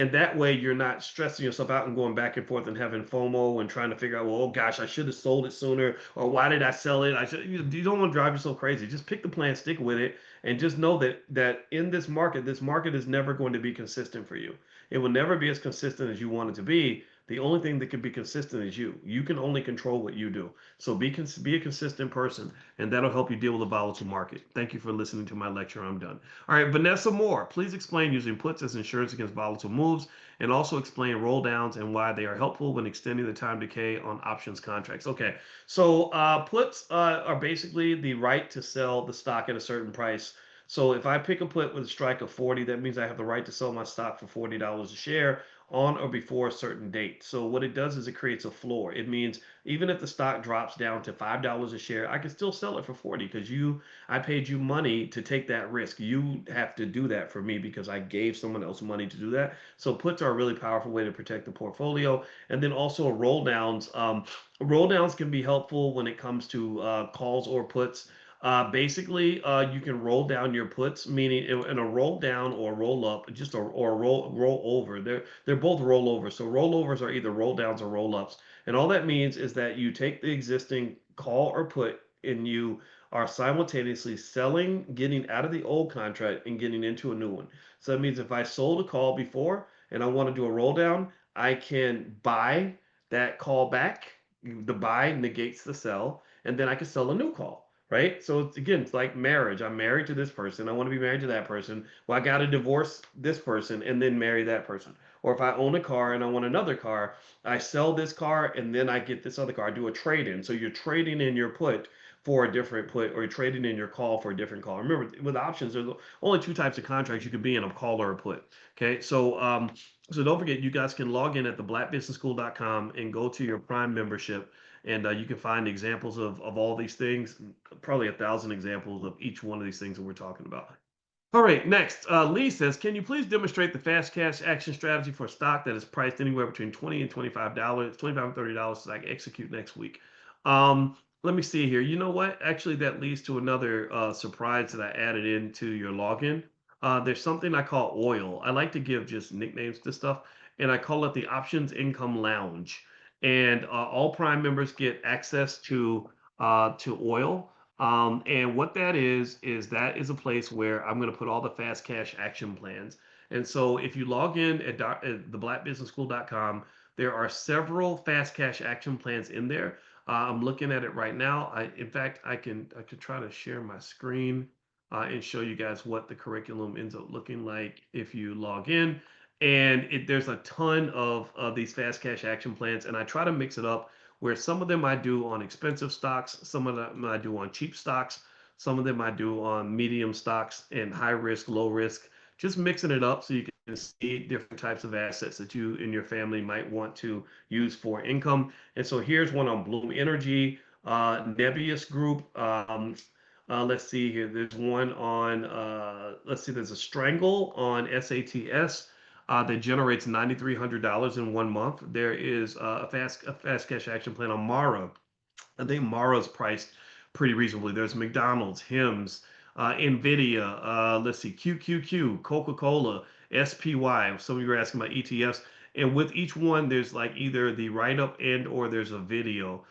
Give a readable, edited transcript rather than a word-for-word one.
And that way you're not stressing yourself out and going back and forth and having FOMO and trying to figure out, well, oh gosh, I should have sold it sooner, or why did I sell it? You don't want to drive yourself crazy. Just pick the plan, stick with it, and just know that in this market is never going to be consistent for you. It will never be as consistent as you want it to be. The only thing that can be consistent is you. You can only control what you do. So be a consistent person, and that'll help you deal with a volatile market. Thank you for listening to my lecture. I'm done. All right, Vanessa Moore, please explain using puts as insurance against volatile moves and also explain roll downs and why they are helpful when extending the time decay on options contracts. Okay, so puts are basically the right to sell the stock at a certain price. So if I pick a put with a strike of 40, that means I have the right to sell my stock for $40 a share on or before a certain date. So what it does is it creates a floor. It means even if the stock drops down to $5 a share, I can still sell it for 40 because I paid you money to take that risk. You have to do that for me because I gave someone else money to do that. So puts are a really powerful way to protect the portfolio. And then also roll downs. Roll downs can be helpful when it comes to calls or puts. Basically, you can roll down your puts, meaning in a roll down or roll up, or a roll over. They're both rollovers. So rollovers are either roll downs or roll ups, and all that means is that you take the existing call or put and you are simultaneously selling, getting out of the old contract and getting into a new one. So that means if I sold a call before and I want to do a roll down, I can buy that call back. The buy negates the sell, and then I can sell a new call. Right. So it's like marriage. I'm married to this person. I want to be married to that person. Well, I got to divorce this person and then marry that person. Or if I own a car and I want another car, I sell this car and then I get this other car. I do a trade in. So you're trading in your put for a different put, or you're trading in your call for a different call. Remember, with options, there's only two types of contracts you could be in: a call or a put. Okay, so don't forget, you guys can log in at theblackbusinessschool.com and go to your Prime membership, and you can find examples of all these things, probably 1,000 examples of each one of these things that we're talking about. All right, next, Lee says, can you please demonstrate the fast cash action strategy for a stock that is priced anywhere between $20 and $25, $25 and $30 so I can execute next week? Let me see here. You know what? Actually, that leads to another surprise that I added into your login. There's something I call oil. I like to give just nicknames to stuff, and I call it the Options Income Lounge. And all Prime members get access to oil. And what that is a place where I'm going to put all the fast cash action plans. And so if you log in at theblackbusinessschool.com, there are several fast cash action plans in there. I'm looking at it right now. In fact, I could try to share my screen and show you guys what the curriculum ends up looking like if you log in. And there's a ton of these fast cash action plans, and I try to mix it up where some of them I do on expensive stocks, some of them I do on cheap stocks, some of them I do on medium stocks and high risk, low risk, just mixing it up so you can see different types of assets that you and your family might want to use for income. And so here's one on Bloom Energy, Nebius Group. Let's see here. There's one on, let's see, there's a Strangle on SATS that generates $9,300 in 1 month. There is a fast cash action plan on Mara. I think Mara's priced pretty reasonably. There's McDonald's, Hims, Nvidia. Let's see, QQQ, Coca-Cola, SPY. Some of you are asking about ETFs, and with each one, there's like either the write up and or there's a video.